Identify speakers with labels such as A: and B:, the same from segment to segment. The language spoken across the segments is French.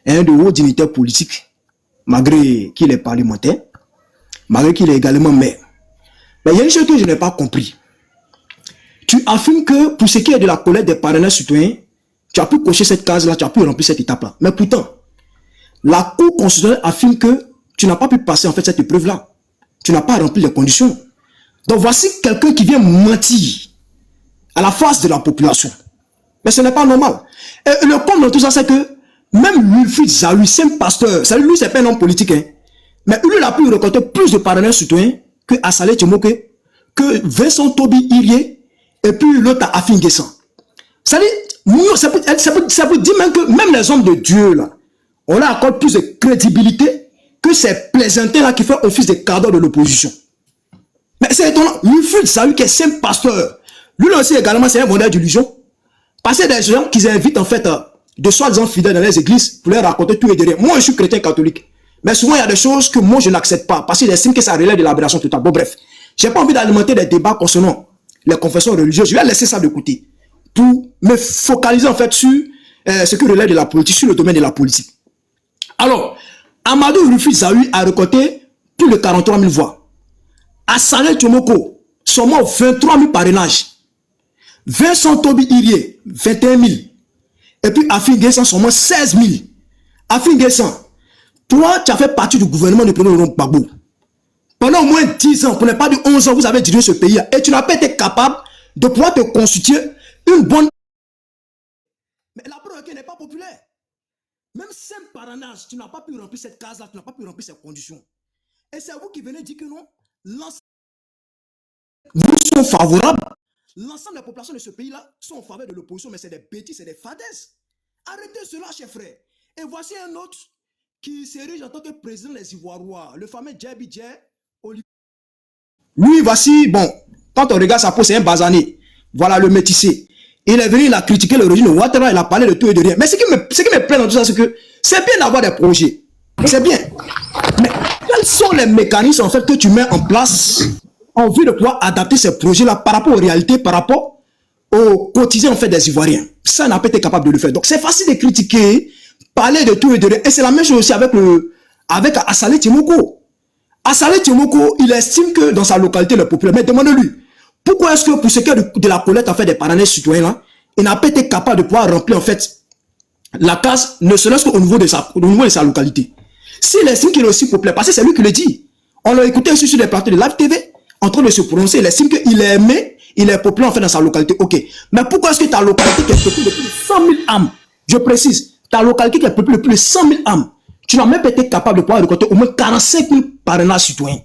A: est un de hauts dignitaires politiques, malgré qu'il est parlementaire, malgré qu'il est également maire. Mais il y a une chose que je n'ai pas compris. Tu affirmes que pour ce qui est de la collecte des parrainages citoyens, tu as pu cocher cette case-là, tu as pu remplir cette étape-là. Mais pourtant, la Cour constitutionnelle affirme que tu n'as pas pu passer en fait cette épreuve-là. Tu n'as pas rempli les conditions. Donc voici quelqu'un qui vient mentir à la face de la population. Mais ce n'est pas normal. Et le comble dans tout ça, c'est que même Wilfried Zawi, c'est un pasteur. Lui, c'est pas un homme politique. Hein. Mais lui, il a pu récolter plus de parrainages citoyens que Assalé Tchemoke, que Vincent Toby Irié, et puis l'autre à Afin Guessan. Ça peut dire même que même les hommes de Dieu, là, on leur accorde plus de crédibilité que ces plaisantins-là qui font office de cadre de l'opposition. Mais c'est étonnant. Wilfried Zawi, qui est un pasteur, lui aussi également, c'est un vendeur d'illusions. Parce que des gens qu'ils invitent en fait de soi-disant fidèles dans les églises pour leur raconter tout et de rien. Moi, je suis chrétien catholique. Mais souvent, il y a des choses que moi, je n'accepte pas. Parce que j'estime que ça relève de l'aberration totale. Bon, bref. Je n'ai pas envie d'alimenter des débats concernant les confessions religieuses. Je vais laisser ça de côté. Pour me focaliser en fait sur ce qui relève de la politique, sur le domaine de la politique. Alors, Amadou Wilfried Zawi a récolté plus de 43 000 voix. Assalé Tchomoko, seulement 23 000 parrainages. Vincent Toby Irié, 21 000. Et puis Afin Guessan, seulement 16 000. Afin Guessan, toi, tu as fait partie du gouvernement de Président Laurent Gbagbo. Pendant au moins 10 ans, pour ne pas dire 11 ans, vous avez dirigé ce pays. Et tu n'as pas été capable de pouvoir te constituer une bonne... Mais la preuve n'est pas populaire. Même sans parrainage, tu n'as pas pu remplir cette case-là, tu n'as pas pu remplir ces conditions. Et c'est vous qui venez dire que non, vous sont favorables. L'ensemble des populations de ce pays-là sont en faveur de l'opposition, mais c'est des bêtises, c'est des fadaises. Arrêtez cela, chers frères. Et voici un autre qui s'érige en tant que président des Ivoirois, le fameux Djebi Dje Olivier. Lui, voici, bon, quand on regarde sa peau, c'est un basané. Voilà le métissé. Il est venu, il a critiqué le régime de Ouattara, il a parlé de tout et de rien. Mais ce qui me plaît dans tout ça, c'est que c'est bien d'avoir des projets. C'est bien. Mais quels sont les mécanismes en fait que tu mets en place en vue de pouvoir adapter ces projets-là par rapport aux réalités, par rapport au quotidien en fait des Ivoiriens? Ça n'a pas été capable de le faire. Donc c'est facile de critiquer, parler de tout et de rien. Et c'est la même chose aussi avec Assalé Tchemoko. Assalé Tchemoko, il estime que dans sa localité, le populaire, mais demandez-lui, pourquoi est-ce que pour ce qui est de la collecte en fait des parrainages citoyens là, il n'a pas été capable de pouvoir remplir en fait la case, ne serait-ce qu'au niveau de sa localité. S'il estime qu'il est aussi populaire, parce que c'est lui qui le dit. On l'a écouté aussi sur des plateaux de Live TV, en train de se prononcer, il estime qu'il est aimé, il est populaire en fait dans sa localité. Ok. Mais pourquoi est-ce que ta localité qui est peuplée de plus de 100 000 âmes, je précise, ta localité qui est peuplée de plus de 100 000 âmes, tu n'as même pas été capable de pouvoir récolter au moins 45 000 parrainages citoyens.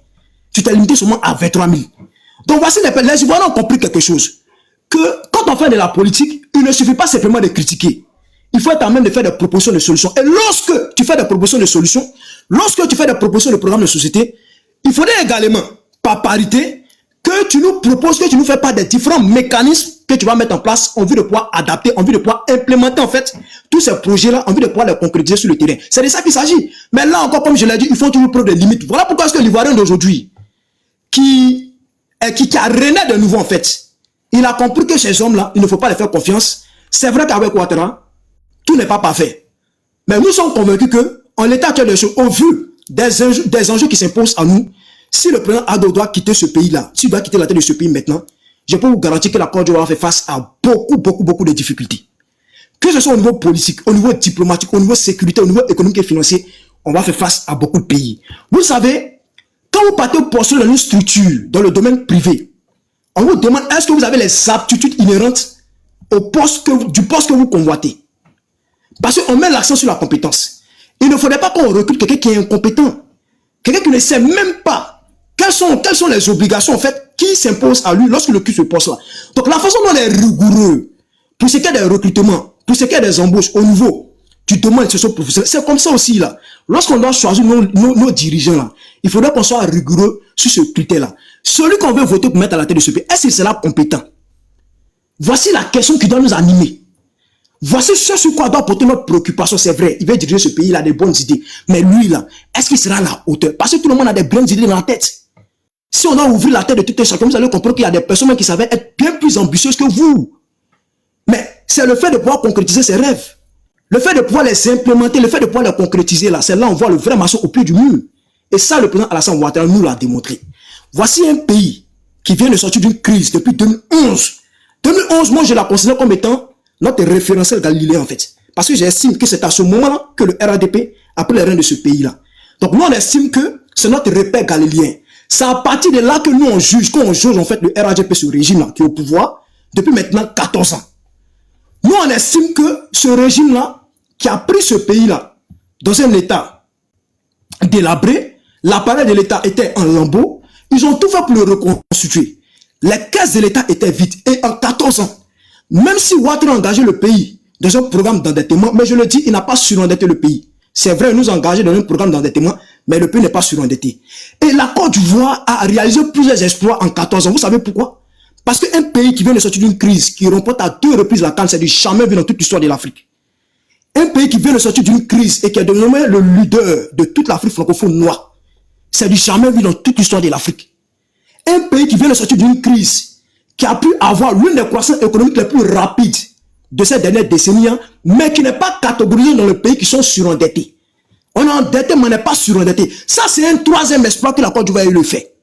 A: Tu t'es limité seulement à 23 000. Donc voici les Ivoiriens ont compris quelque chose. Que quand on fait de la politique, il ne suffit pas simplement de critiquer. Il faut être en même de faire des propositions de solutions. Et lorsque tu fais des propositions de solutions, lorsque tu fais des propositions de programmes de société, il faudrait également, par parité, que tu nous proposes, que tu nous fais pas des différents mécanismes que tu vas mettre en place en vue de pouvoir adapter, en vue de pouvoir implémenter en fait tous ces projets-là, en vue de pouvoir les concrétiser sur le terrain. C'est de ça qu'il s'agit. Mais là encore, comme je l'ai dit, il faut toujours prendre des limites. Voilà pourquoi est-ce que l'Ivoirien d'aujourd'hui, qui a rené de nouveau en fait, il a compris que ces hommes-là, il ne faut pas les faire confiance. C'est vrai qu'avec Ouattara, tout n'est pas parfait. Mais nous sommes convaincus que, en l'état actuel des choses, au vu des enjeux qui s'imposent à nous, si le président Ado doit quitter ce pays-là, s'il doit quitter la tête de ce pays maintenant, je peux vous garantir que la Côte d'Ivoire fait face à beaucoup de difficultés. Que ce soit au niveau politique, au niveau diplomatique, au niveau sécurité, au niveau économique et financier, on va faire face à beaucoup de pays. Vous savez, quand vous partez postuler dans une structure, dans le domaine privé, on vous demande est-ce que vous avez les aptitudes inhérentes du poste que vous convoitez. Parce qu'on met l'accent sur la compétence. Il ne faudrait pas qu'on recrute quelqu'un qui est incompétent. Quelqu'un qui ne sait même pas quelles sont les obligations en fait qui s'imposent à lui lorsqu'il occupe ce poste-là. Donc la façon dont on est rigoureux pour ce qui est des recrutements, pour ce qui est des embauches au niveau du domaine de ce professionnel, c'est comme ça aussi là. Lorsqu'on doit choisir nos dirigeants là, il faudrait qu'on soit rigoureux sur ce critère-là. Celui qu'on veut voter pour mettre à la tête de ce pays, est-ce qu'il sera compétent? Voici la question qui doit nous animer. Voici ce sur quoi doit porter notre préoccupation. C'est vrai, il veut diriger ce pays, il a des bonnes idées. Mais lui là, est-ce qu'il sera à la hauteur? Parce que tout le monde a des bonnes idées dans la tête. Si on doit ouvrir la tête de tout un chacun, vous allez comprendre qu'il y a des personnes qui savaient être bien plus ambitieuses que vous. Mais c'est le fait de pouvoir concrétiser ses rêves Le fait de pouvoir les implémenter, le fait de pouvoir les concrétiser, là, c'est là on voit le vrai maçon au pied du mur. Et ça, le président Alassane Ouattara nous l'a démontré. Voici un pays qui vient de sortir d'une crise depuis 2011. 2011, moi, je la considère comme étant notre référentiel galiléen, en fait. Parce que j'estime que c'est à ce moment-là que le RADP a pris les rênes de ce pays-là. Donc, nous, on estime que c'est notre repère galiléen. C'est à partir de là que nous, on juge, qu'on juge, en fait, le RADP, ce régime-là, qui est au pouvoir, depuis maintenant 14 ans. Nous, on estime que ce régime-là, qui a pris ce pays-là, dans un état délabré, l'appareil de l'État était en lambeaux, ils ont tout fait pour le reconstituer. Les caisses de l'État étaient vides. Et en 14 ans, même si Ouattara a engagé le pays dans un programme d'endettement, mais je le dis, il n'a pas surendetté le pays. C'est vrai, il nous a engagé dans un programme d'endettement, mais le pays n'est pas surendetté. Et la Côte d'Ivoire a réalisé plusieurs exploits en 14 ans. Vous savez pourquoi? Parce qu'un pays qui vient de sortir d'une crise, qui remporte à 2 reprises la CAN, c'est du jamais vu dans toute l'histoire de l'Afrique. Un pays qui vient de sortir d'une crise et qui est devenu le leader de toute l'Afrique francophone noire, c'est du jamais vu dans toute l'histoire de l'Afrique. Un pays qui vient de sortir d'une crise, qui a pu avoir l'une des croissances économiques les plus rapides de ces dernières décennies, mais qui n'est pas catégorisé dans les pays qui sont surendettés. On est endetté, mais on n'est pas surendetté. Ça, c'est un troisième exploit que la Côte d'Ivoire le fait.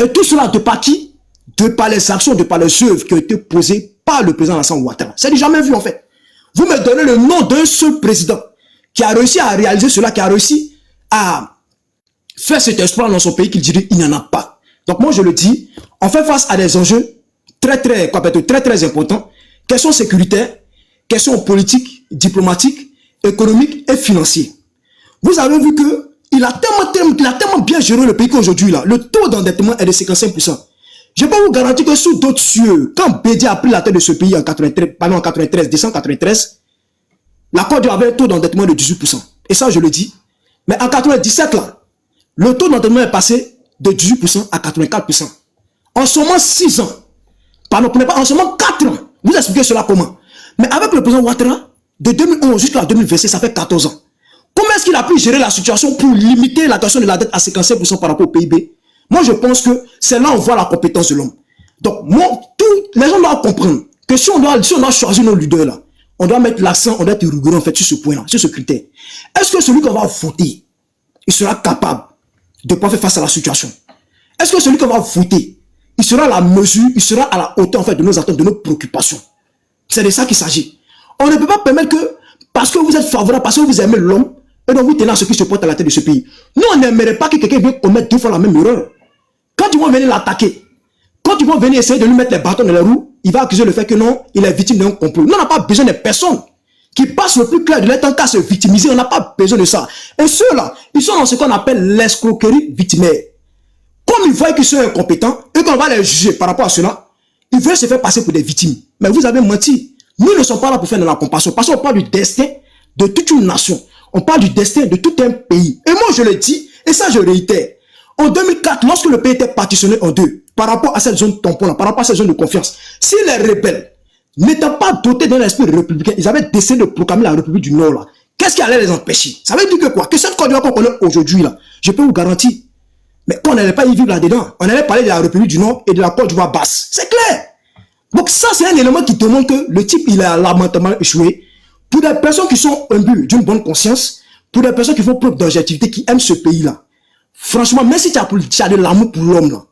A: Et tout cela de par qui? De par les actions, de par les œuvres qui ont été posées par le président Alassane Ouattara. C'est du jamais vu, en fait. Vous me donnez le nom d'un seul président qui a réussi à réaliser cela, qui a réussi à faire cet exploit dans son pays qu'il dirait il n'y en a pas. Donc moi je le dis, on fait face à des enjeux très importants, questions sécuritaires, questions politiques, diplomatiques, économiques et financiers. Vous avez vu que il a tellement bien géré le pays qu'aujourd'hui là, le taux d'endettement est de 55%. Je peux vous garantir que sous d'autres cieux, quand Bédi a pris la tête de ce pays en 93, décembre 93, la Côte d'Ivoire avait un taux d'endettement de 18%. Et ça, je le dis. Mais en 97, là, le taux d'endettement est passé de 18% à 84%. En seulement 6 ans. Pardon, en seulement 4 ans. Vous expliquez cela comment? Mais avec le président Ouattara, de 2011 jusqu'à 2026, ça fait 14 ans. Comment est-ce qu'il a pu gérer la situation pour limiter la question de la dette à 55% par rapport au PIB? Moi, je pense que c'est là où on voit la compétence de l'homme. Donc, les gens doivent comprendre que si on doit choisir nos leaders là, on doit mettre l'accent, on doit être rigoureux en fait sur ce point-là, sur ce critère. Est-ce que celui qu'on va voter, il sera capable de pouvoir faire face à la situation? Est-ce que celui qu'on va voter, il sera à la mesure, il sera à la hauteur en fait de nos attentes, de nos préoccupations? C'est de ça qu'il s'agit. On ne peut pas permettre que, parce que vous êtes favorable, parce que vous aimez l'homme, et donc vous tenez à ce qui se porte à la tête de ce pays. Nous, on n'aimerait pas que quelqu'un vienne commettre 2 fois la même erreur. Quand ils vont venir l'attaquer, quand ils vont venir essayer de lui mettre les bâtons dans les roues, il va accuser le fait que non, il est victime d'un complot. Nous, on n'a pas besoin de personnes qui passent le plus clair de leur temps qu'à se victimiser. On n'a pas besoin de ça. Et ceux-là, ils sont dans ce qu'on appelle l'escroquerie victimaire. Comme ils voient qu'ils sont incompétents et qu'on va les juger par rapport à cela, ils veulent se faire passer pour des victimes. Mais vous avez menti. Nous ne sommes pas là pour faire de la compassion. Parce qu'on parle du destin de toute une nation. On parle du destin de tout un pays. Et moi, je le dis, et ça, je réitère. En 2004, lorsque le pays était partitionné en deux, par rapport à cette zone tampon, par rapport à cette zone de confiance, si les rebelles n'étant pas dotés d'un esprit républicain, ils avaient décidé de proclamer la République du Nord, là, qu'est-ce qui allait les empêcher? Ça veut dire que quoi? Que cette Côte d'Ivoire qu'on connaît aujourd'hui, là, je peux vous garantir, mais qu'on n'allait pas y vivre là-dedans. On allait parler de la République du Nord et de la Côte d'Ivoire basse. C'est clair. Donc ça, c'est un élément qui démontre que le type, il a lamentablement échoué. Pour des personnes qui sont imbues d'une bonne conscience, pour des personnes qui font preuve d'objectivité, qui aiment ce pays-là, franchement, même si tu as de l'amour pour l'homme, là,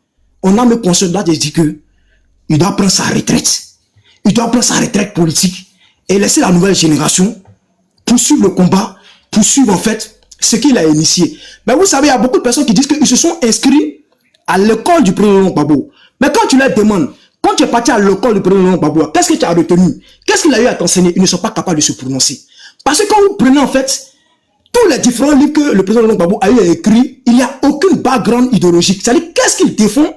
A: on a même conscience de dire que il doit prendre sa retraite. Il doit prendre sa retraite politique et laisser la nouvelle génération poursuivre le combat, poursuivre en fait ce qu'il a initié. Mais vous savez, il y a beaucoup de personnes qui disent qu'ils se sont inscrits à l'école du président Gbagbo. Mais quand tu leur demandes, quand tu es parti à l'école du président Gbagbo, qu'est-ce que tu as retenu? Qu'est-ce qu'il a eu à t'enseigner? Ils ne sont pas capables de se prononcer. Parce que quand vous prenez en fait tous les différents livres que le président Gbagbo a eu à écrire, il n'y a aucune background idéologique. C'est-à-dire, qu'est-ce qu'il défend?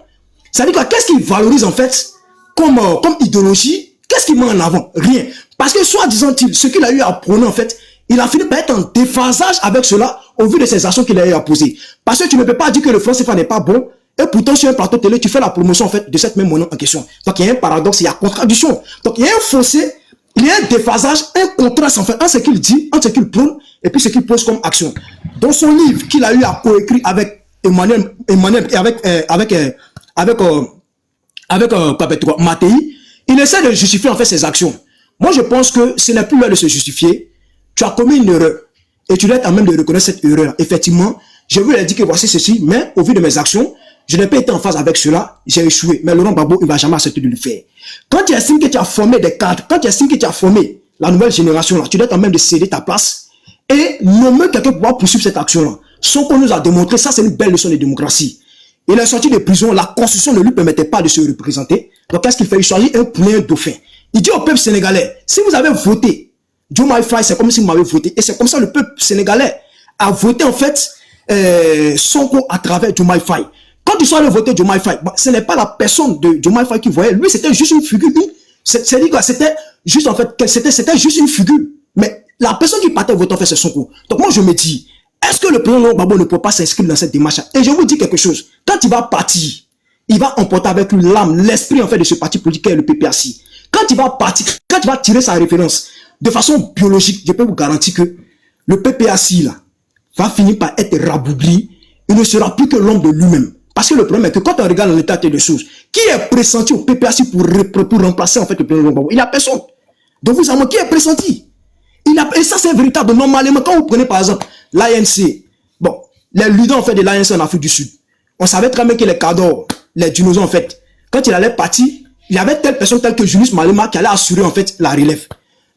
A: C'est-à-dire, qu'est-ce qu'il valorise en fait comme idéologie? Qu'est-ce qu'il met en avant? Rien. Parce que, soi-disant-il, ce qu'il a eu à prôner en fait, il a fini par être en déphasage avec cela au vu de ses actions qu'il a eu à poser. Parce que tu ne peux pas dire que le franc CFA n'est pas bon, et pourtant sur un plateau télé, tu fais la promotion en fait de cette même monnaie en question. Donc il y a un paradoxe, il y a contradiction. Donc il y a un fossé, il y a un déphasage, un contraste en fait entre ce qu'il dit, entre ce qu'il prône, et puis ce qu'il pose comme action. Dans son livre qu'il a eu à coécrire avec Emmanuel et avec Mattei, il essaie de justifier en fait ses actions. Moi je pense que ce n'est plus l'heure de se justifier. tu as commis une erreur. Et tu dois être à même de reconnaître cette erreur. Effectivement, je vous ai dit que voici ceci, mais au vu de mes actions, je n'ai pas été en phase avec cela, j'ai échoué. Mais Laurent Gbagbo, il ne va jamais accepter de le faire. Quand tu estimes que tu as formé des cadres, quand tu estimes que tu as formé la nouvelle génération, là, tu dois être à même de céder ta place et nommer quelqu'un pour pouvoir poursuivre cette action-là. Sonko nous a démontré, ça c'est une belle leçon de démocratie. Il est sorti de prison, la constitution ne lui permettait pas de se représenter. Donc qu'est-ce qu'il fait? Il choisit un poulain dauphin. Il dit au peuple sénégalais, si vous avez voté Diomaye Faye, c'est comme si vous m'avez voté. Et c'est comme ça que le peuple sénégalais a voté en fait Sonko à travers Diomaye Faye. Quand tu sois allé voter Diomaye Faye, ce n'est pas la personne de Diomaye Faye qui voyait. Lui, c'était juste une figure. C'est-à-dire que c'était juste en fait, c'était juste une figure. Mais la personne qui partait voter en fait, c'est Sonko. Donc moi, je me dis, est-ce que le président Laurent Gbagbo ne peut pas s'inscrire dans cette démarche? Et je vous dis quelque chose. Quand il va partir, il va emporter avec lui l'âme, l'esprit en fait de ce parti politique qui est le PPAC. Quand il va partir, quand il va tirer sa référence de façon biologique, je peux vous garantir que le PPAC là va finir par être rabougri. Il ne sera plus que l'homme de lui-même. Parce que le problème est que quand on regarde dans l'état des choses, qui est pressenti au PPAC pour remplacer en fait le président Laurent Gbagbo? Il n'y a personne. Donc vous savez qui est pressenti? Et ça c'est véritable. Normalement, quand vous prenez par exemple l'ANC, bon, les leaders en fait de l'ANC en Afrique du Sud, on savait très bien que les cadors, les dinosaures en fait, quand il allait partir, il y avait telle personne telle que Julius Malema qui allait assurer en fait la relève.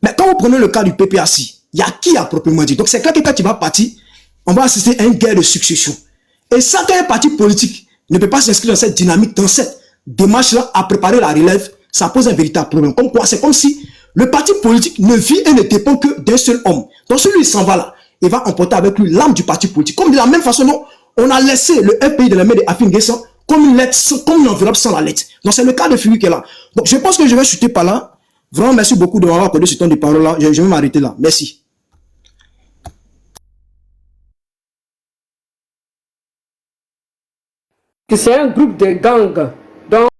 A: Mais quand vous prenez le cas du PPAC, il y a qui à proprement dit. Donc c'est clair que quand il va partir, on va assister à une guerre de succession. Et ça, quand un parti politique ne peut pas s'inscrire dans cette dynamique, dans cette démarche-là, à préparer la relève, ça pose un véritable problème. Comme quoi, c'est comme si le parti politique ne vit et ne dépend que d'un seul homme. Donc celui il s'en va là, il va emporter avec lui l'âme du parti politique. Comme de la même façon dont on a laissé le FPI de la main de Afin Guessan comme une lettre, comme une enveloppe sans la lettre. Donc c'est le cas de figure qui est là. Donc je pense que je vais chuter par là. Vraiment, merci beaucoup de m'avoir accordé ce temps de parole là. Je vais m'arrêter là. Merci.
B: C'est un groupe de gangs. Donc